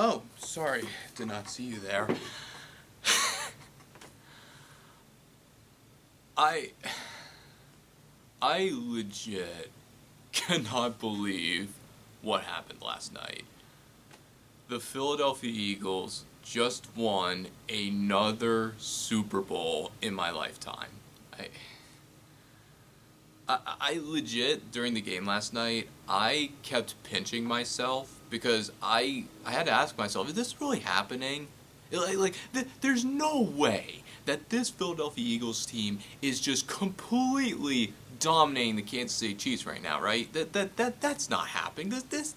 Oh, sorry. Did not see you there. I I legit cannot believe what happened last night. The Philadelphia Eagles just won another Super Bowl in my lifetime. I I legit during the game last night, I kept pinching myself because I had to ask myself, is this really happening? There's no way that this Philadelphia Eagles team is just completely dominating the Kansas City Chiefs right now, right? That's not happening. This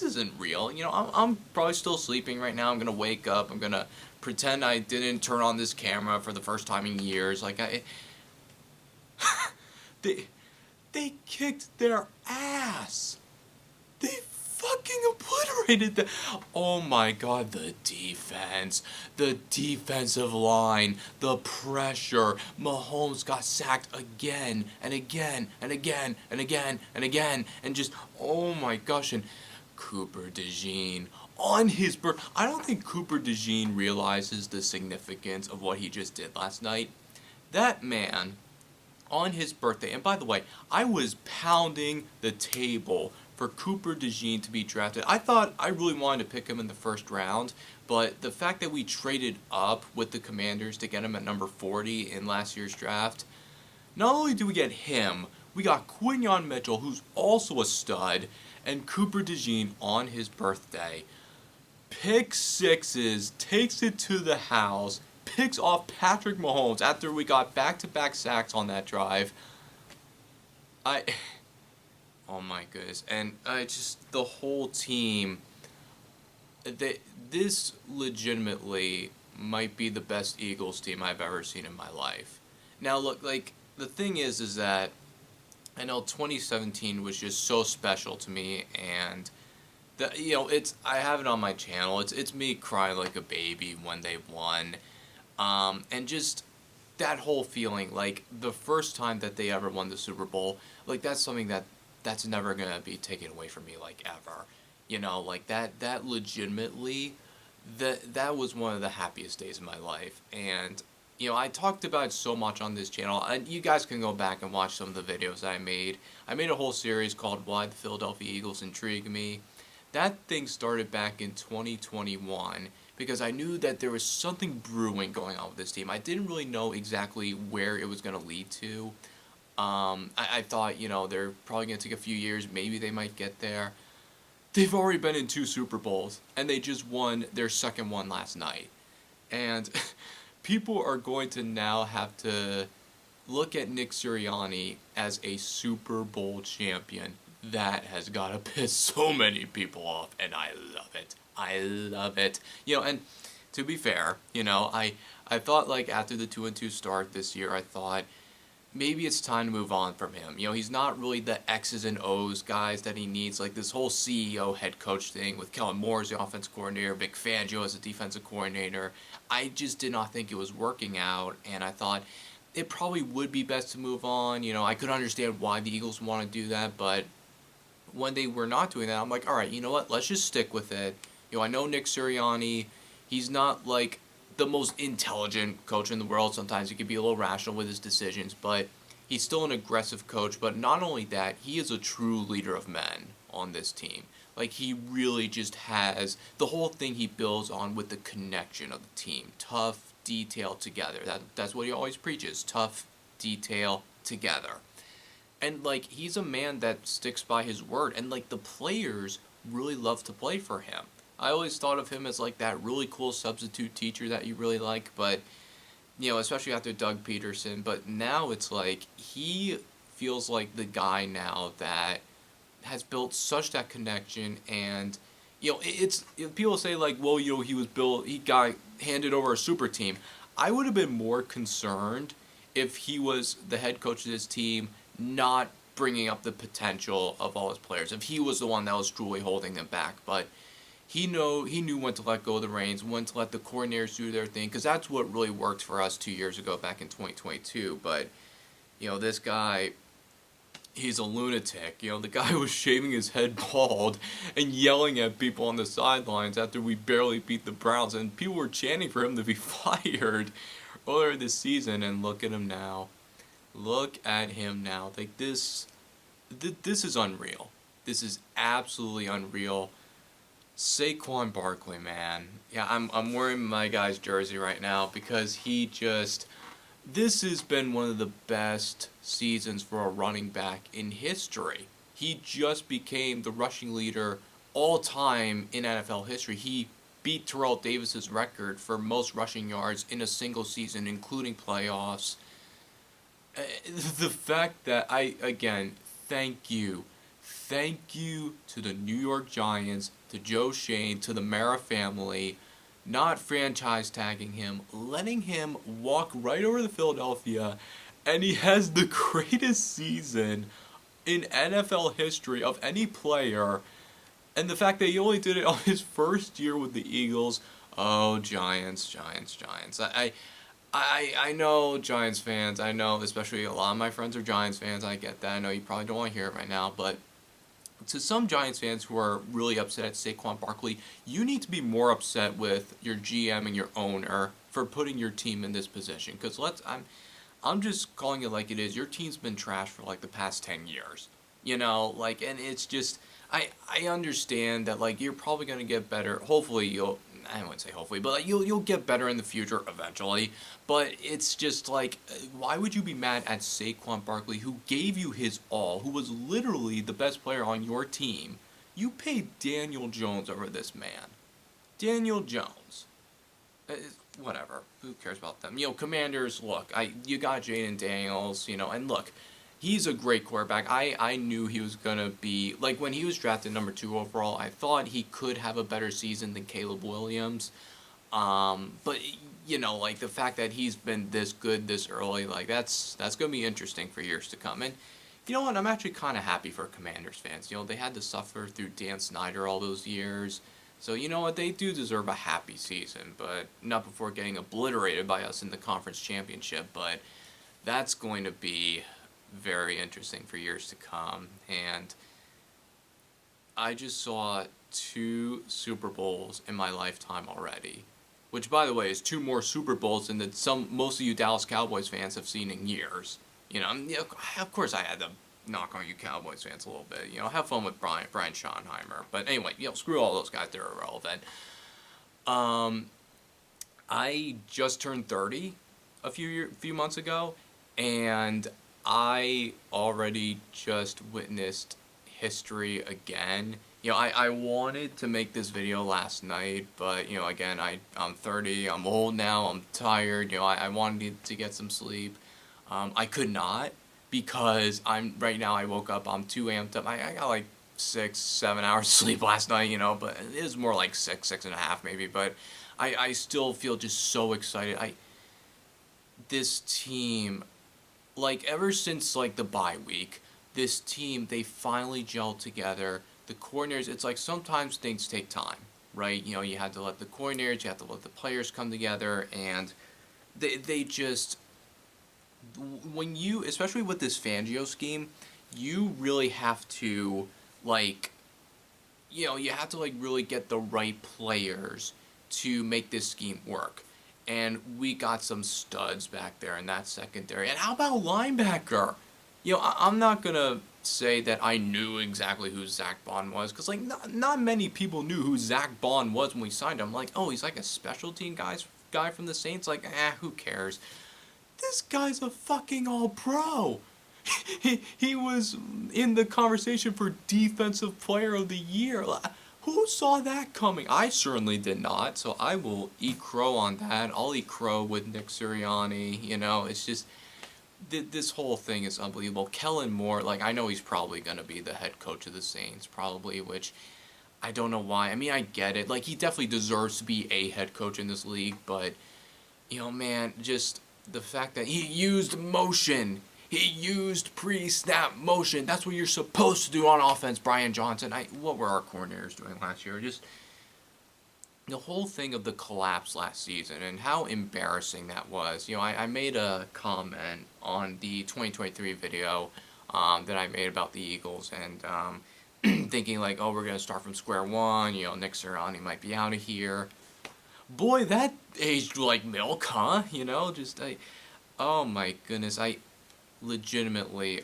isn't real. You know, I'm probably still sleeping right now. I'm gonna wake up. I'm gonna pretend I didn't turn on this camera for the first time in years. They they kicked their ass. They fucking obliterated them. Oh my god, the defense. The defensive line. The pressure. Mahomes got sacked again and again and again and again and again. And just, oh my gosh. And Cooper DeJean on his birth. I don't think Cooper DeJean realizes the significance of what he just did last night. That man on his birthday. And by the way, I was pounding the table for Cooper DeJean to be drafted. I really wanted to pick him in the first round, but the fact that we traded up with the Commanders to get him at number 40 in last year's draft, not only do we get him, we got Quinyon Mitchell, who's also a stud, and Cooper DeJean on his birthday. Pick sixes, takes it to the house, picks off Patrick Mahomes after we got back-to-back sacks on that drive. Oh my goodness. And just the whole team, this legitimately might be the best Eagles team I've ever seen in my life. Now look, like, the thing is that I know 2017 was just so special to me, and I have it on my channel. It's me crying like a baby when they won. And just that whole feeling, like the first time that they ever won the Super Bowl, like that's something that's never gonna be taken away from me, like ever. You know, like that legitimately, that was one of the happiest days of my life. And I talked about it so much on this channel, and you guys can go back and watch some of the videos I made. I made a whole series called Why the Philadelphia Eagles Intrigue Me. That thing started back in 2021 because I knew that there was something brewing going on with this team. I didn't really know exactly where it was going to lead to. I thought, they're probably going to take a few years. Maybe they might get there. They've already been in 2 Super Bowls, and they just won their second one last night. And people are going to now have to look at Nick Sirianni as a Super Bowl champion. That has got to piss so many people off, and I love it. I love it. And to be fair, I thought, like, after the 2-2 start this year, I thought maybe it's time to move on from him. He's not really the X's and O's guys that he needs, like this whole CEO head coach thing with Kellen Moore as the offense coordinator, Vic Fangio as the defensive coordinator. I just did not think it was working out, and I thought it probably would be best to move on. I could understand why the Eagles want to do that, but when they were not doing that, I'm like, all right, you know what? Let's just stick with it. I know Nick Sirianni, he's not like the most intelligent coach in the world. Sometimes he can be a little rational with his decisions, but he's still an aggressive coach. But not only that, he is a true leader of men on this team. Like, he really just has the whole thing he builds on with the connection of the team. Tough, detail, together. That's what he always preaches. Tough, detail, together. And, like, he's a man that sticks by his word. And, like, the players really love to play for him. I always thought of him as, like, that really cool substitute teacher that you really like. But, especially after Doug Peterson. But now it's like he feels like the guy now that has built such that connection. And, people say, like, well, he got handed over a super team. I would have been more concerned if he was the head coach of this team, not bringing up the potential of all his players, if he was the one that was truly holding them back. But he knew when to let go of the reins, when to let the coordinators do their thing, because that's what really worked for us 2 years ago back in 2022. But, this guy, he's a lunatic. You know, the guy was shaving his head bald and yelling at people on the sidelines after we barely beat the Browns, and people were chanting for him to be fired earlier this season. And look at him now. Look at him now. Like this is unreal. This is absolutely unreal. Saquon Barkley, man. Yeah, I'm wearing my guy's jersey right now because he just, this has been one of the best seasons for a running back in history. He just became the rushing leader all time in NFL history. He beat Terrell Davis's record for most rushing yards in a single season, including playoffs. The fact that again, thank you to the New York Giants, to Joe Shane, to the Mara family, not franchise tagging him, letting him walk right over to Philadelphia, and he has the greatest season in NFL history of any player. And the fact that he only did it on his first year with the Eagles. Oh, Giants. I know Giants fans. I know, especially a lot of my friends are Giants fans. I get that. I know you probably don't want to hear it right now, but to some Giants fans who are really upset at Saquon Barkley, you need to be more upset with your GM and your owner for putting your team in this position. Because I'm just calling it like it is. Your team's been trashed for like the past 10 years. You know, like, and it's just, I understand that, like, you're probably going to get better. Hopefully I wouldn't say hopefully, but like, you'll get better in the future eventually. But it's just like, why would you be mad at Saquon Barkley, who gave you his all, who was literally the best player on your team? You paid Daniel Jones over this man. Daniel Jones. Whatever. Who cares about them? You know, Commanders, look, you got Jaden Daniels, you know, and look, he's a great quarterback. I knew he was going to be, like, when he was drafted number 2 overall, I thought he could have a better season than Caleb Williams. But, you know, like, the fact that he's been this good this early, like, that's going to be interesting for years to come. And, you know what, I'm actually kind of happy for Commanders fans. You know, they had to suffer through Dan Snyder all those years. So, you know what, they do deserve a happy season, but not before getting obliterated by us in the conference championship. But that's going to be very interesting for years to come. And I just saw 2 Super Bowls in my lifetime already, which, by the way, is 2 more Super Bowls than that most of you Dallas Cowboys fans have seen in years. You know, of course I had to knock on you Cowboys fans a little bit. You know, have fun with Brian Schottenheimer. But anyway, you know, screw all those guys, they're irrelevant. I just turned 30 a few months ago, and I already just witnessed history again. You know, I wanted to make this video last night, but, you know, again, I'm 30, I'm old now, I'm tired, you know, I wanted to get some sleep. I could not, because right now I woke up, I'm too amped up. I got like 6-7 hours sleep last night, you know, but it was more like 6.5 maybe, but I still feel just so excited. This team, like, ever since, like, the bye week, this team, they finally gelled together. The coordinators, it's like sometimes things take time, right? You know, you have to let the coordinators, you have to let the players come together, and they just, when you, especially with this Fangio scheme, you really have to, like, you know, you have to, like, really get the right players to make this scheme work. And we got some studs back there in that secondary. And how about linebacker? You know, I'm not going to say that I knew exactly who Zach Bond was, because, like, not many people knew who Zach Bond was when we signed him. Like, oh, he's like a special team guy from the Saints. Like, who cares? This guy's a fucking all-pro. He was in the conversation for Defensive Player of the Year. Who saw that coming? I certainly did not, so I will eat crow on that. I'll eat crow with Nick Sirianni, you know, it's just, this whole thing is unbelievable. Kellen Moore, like, I know he's probably going to be the head coach of the Saints, probably, which I don't know why. I mean, I get it. Like, he definitely deserves to be a head coach in this league, but, you know, man, just the fact that he used motion. He used pre-snap motion. That's what you're supposed to do on offense, Brian Johnson. What were our coordinators doing last year? Just the whole thing of the collapse last season and how embarrassing that was. You know, I made a comment on the 2023 video that I made about the Eagles, and thinking like, oh, we're gonna start from square one. You know, Nick Sirianni might be out of here. Boy, that aged like milk, huh? You know, just oh my goodness, I legitimately,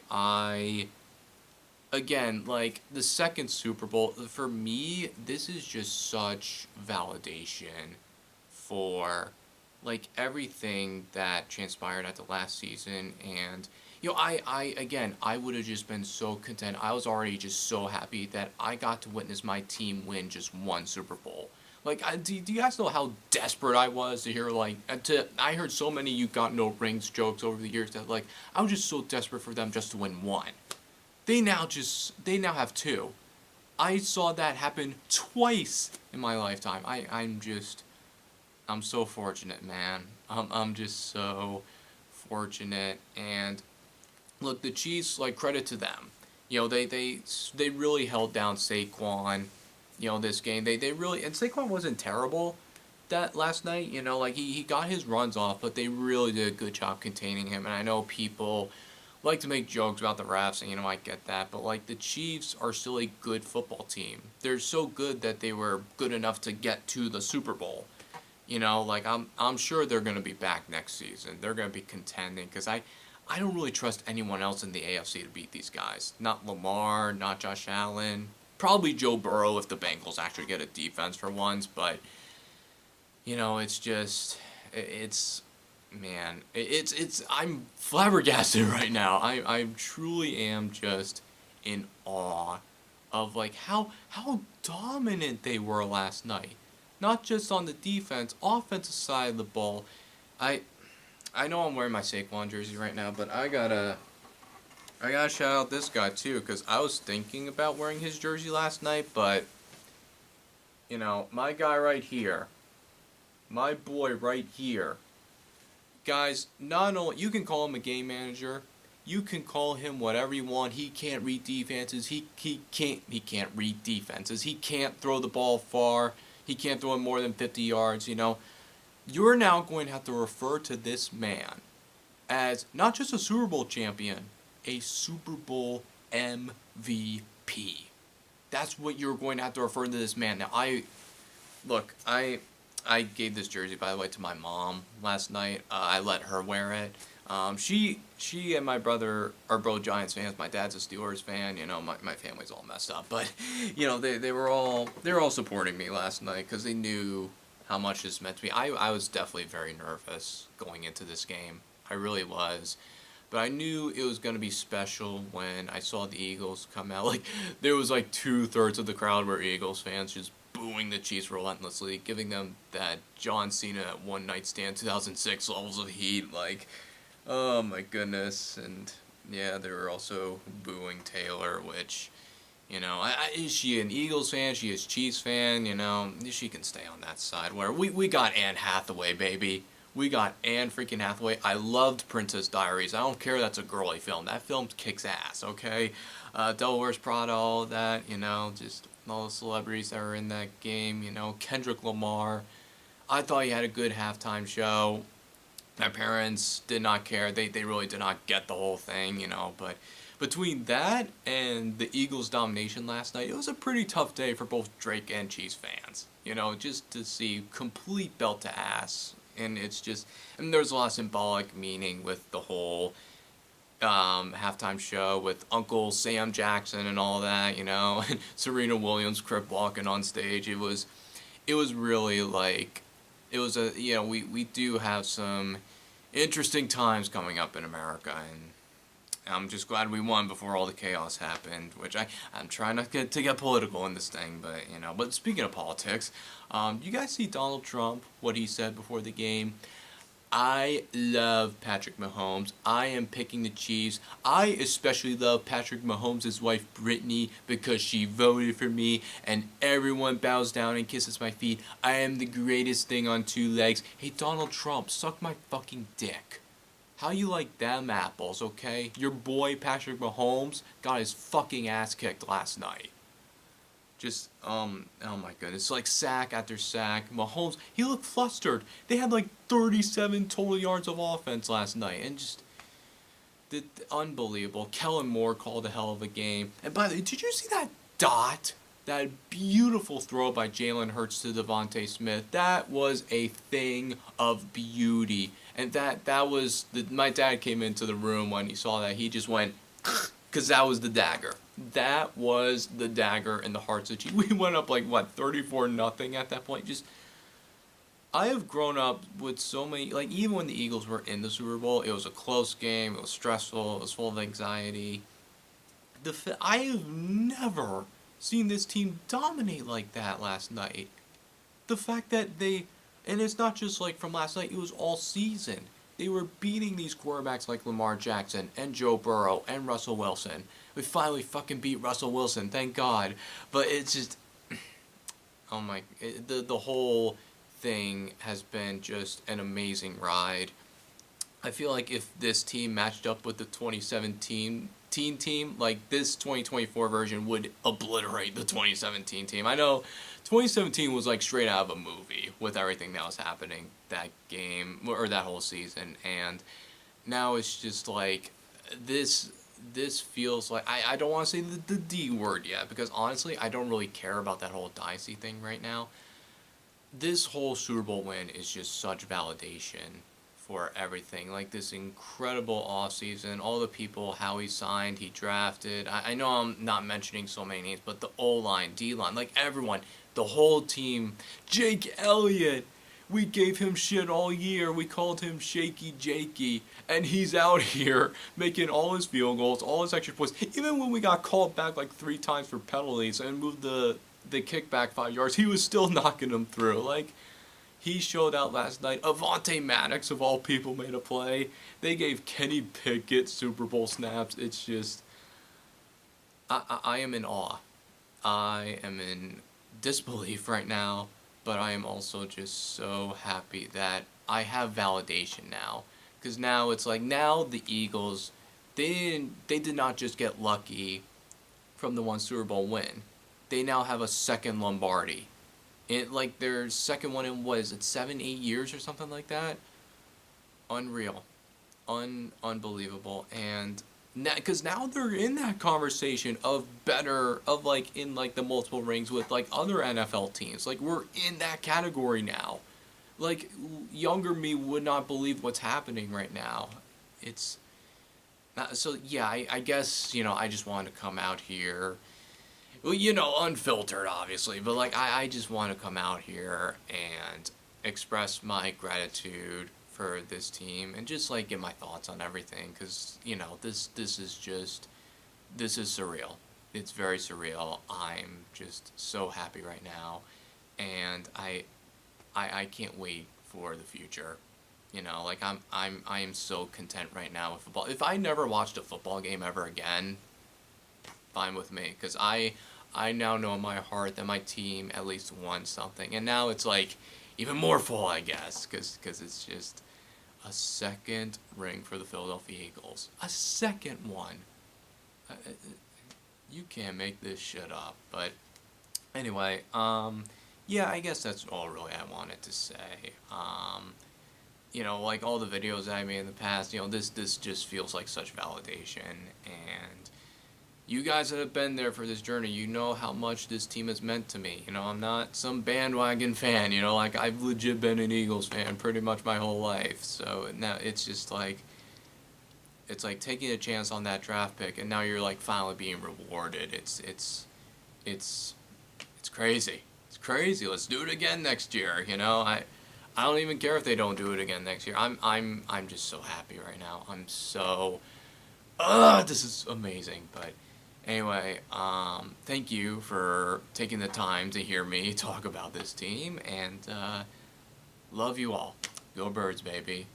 again, like the second Super Bowl for me, this is just such validation for like everything that transpired at the last season. And you know, I again, I would have just been so content. I was already just so happy that I got to witness my team win just one Super Bowl. Like, do you guys know how desperate I was to hear, like, I heard so many "you got no rings" jokes over the years that, like, I was just so desperate for them just to win one. They now have two. I saw that happen twice in my lifetime. I'm so fortunate, man. I'm just so fortunate. And look, the Chiefs, like, credit to them. You know, they really held down Saquon. You know, this game, they really, and Saquon wasn't terrible that last night. You know, like he got his runs off, but they really did a good job containing him. And I know people like to make jokes about the refs, and you know, I get that, but like the Chiefs are still a good football team. They're so good that they were good enough to get to the Super Bowl. You know, like I'm sure they're going to be back next season. They're going to be contending because I don't really trust anyone else in the AFC to beat these guys. Not Lamar, not Josh Allen. Probably Joe Burrow if the Bengals actually get a defense for once, but you know, it's just it's man, it's I'm flabbergasted right now. I truly am just in awe of like how dominant they were last night. Not just on the defense, offensive side of the ball. I I know I'm wearing my Saquon jersey right now, but I gotta shout out this guy too, because I was thinking about wearing his jersey last night, but you know, my guy right here, my boy right here, guys. Not only you can call him a game manager, you can call him whatever you want. He can't read defenses. He can't read defenses. He can't throw the ball far. He can't throw it more than 50 yards. You know, you're now going to have to refer to this man as not just a Super Bowl champion, a Super Bowl MVP. That's what you're going to have to refer to this man. Now, I gave this jersey, by the way, to my mom last night. I let her wear it. She and my brother are both Giants fans. My dad's a Steelers fan. You know, my family's all messed up, but you know, they were all supporting me last night because they knew how much this meant to me. I was definitely very nervous going into this game. I really was. But I knew it was going to be special when I saw the Eagles come out. Like, there was like 2/3 of the crowd were Eagles fans, just booing the Chiefs relentlessly, giving them that John Cena at One Night Stand 2006 levels of heat. Like, oh my goodness. And yeah, they were also booing Taylor, which, you know, is she an Eagles fan? She is Chiefs fan, you know. She can stay on that side. Where we got Anne Hathaway, baby. We got Anne freaking Hathaway. I loved Princess Diaries. I don't care that's a girly film. That film kicks ass, okay? Devil Wears Prada, all of that, you know, just all the celebrities that were in that game, you know. Kendrick Lamar. I thought he had a good halftime show. My parents did not care. They really did not get the whole thing, you know, but between that and the Eagles' domination last night, it was a pretty tough day for both Drake and Chiefs fans. You know, just to see complete belt to ass. And it's just, and there's a lot of symbolic meaning with the whole halftime show with Uncle Sam Jackson and all that, you know, and Serena Williams crip walking on stage. It was really like, it was a, you know, we do have some interesting times coming up in America, and I'm just glad we won before all the chaos happened, which I'm trying not to get political in this thing, but, you know. But speaking of politics, you guys see Donald Trump, what he said before the game? I love Patrick Mahomes. I am picking the Chiefs. I especially love Patrick Mahomes' wife, Brittany, because she voted for me, and everyone bows down and kisses my feet. I am the greatest thing on two legs. Hey, Donald Trump, suck my fucking dick. How you like them apples, okay? Your boy, Patrick Mahomes, got his fucking ass kicked last night. Just, oh my goodness, like sack after sack. Mahomes, he looked flustered. They had like 37 total yards of offense last night, and just, Unbelievable. Kellen Moore called a hell of a game. And by the way, did you see that dot? That beautiful throw by Jalen Hurts to Devontae Smith. That was a thing of beauty. And that was my dad came into the room when he saw that. He just went, because that was the dagger. That was the dagger in the hearts of chiefs. We went up like what 34-0 at that point. Just I have grown up with so many, like, even when the Eagles were in the Super Bowl, it was a close game, it was stressful, it was full of anxiety. I have never seen this team dominate like that last night. The fact that and it's not just like from last night, it was all season. They were beating these quarterbacks like Lamar Jackson and Joe Burrow and Russell Wilson. We finally fucking beat Russell Wilson, thank God. But it's just, oh my, the whole thing has been just an amazing ride. I feel like if this team matched up with the 2017 team, like this 2024 version would obliterate the 2017 team. I know 2017 was like straight out of a movie with everything that was happening that game or that whole season, and now it's just like this feels like I don't want to say the D word yet, because honestly I don't really care about that whole dynasty thing right now. This whole Super Bowl win is just such validation for everything. Like this incredible offseason, all the people Howie signed, he drafted. I know I'm not mentioning so many names, but the O-line, D-line, like everyone, the whole team. Jake Elliott, we gave him shit all year. We called him Shaky Jakey, and he's out here making all his field goals, all his extra points. Even when we got called back like 3 times for penalties and moved the kickback 5 yards, he was still knocking them through. Like, he showed out last night. Avonte Maddox, of all people, made a play. They gave Kenny Pickett Super Bowl snaps. It's just, I am in awe. I am in disbelief right now, but I am also just so happy that I have validation now. Because now it's like, now the Eagles, they did not just get lucky from the one Super Bowl win. They now have a second Lombardi. Like their second one in, what is it, 7-8 years or something like that? Unreal. Unbelievable. And because now they're in that conversation of better, of like in like the multiple rings with like other NFL teams. Like we're in that category now. Like younger me would not believe what's happening right now. It's so yeah, I guess, I just wanted to come out here. Well, unfiltered, obviously, but, like, I just want to come out here and express my gratitude for this team and just, like, get my thoughts on everything, because, this is surreal. It's very surreal. I'm just so happy right now, and I can't wait for the future. Like, I am so content right now with football. If I never watched a football game ever again, fine with me, because I now know in my heart that my team at least won something, and now it's like even more full, I guess, because it's just a second ring for the Philadelphia Eagles, a second one. You can't make this shit up. But anyway, yeah, I guess that's all really I wanted to say. Like all the videos that I made in the past, this just feels like such validation, and you guys that have been there for this journey, you know how much this team has meant to me. I'm not some bandwagon fan, like I've legit been an Eagles fan pretty much my whole life. So now it's just like, it's like taking a chance on that draft pick, and now you're like finally being rewarded. It's crazy. It's crazy. Let's do it again next year. I don't even care if they don't do it again next year. I'm just so happy right now. I'm so, this is amazing. But anyway, thank you for taking the time to hear me talk about this team, and love you all. Go Birds, baby.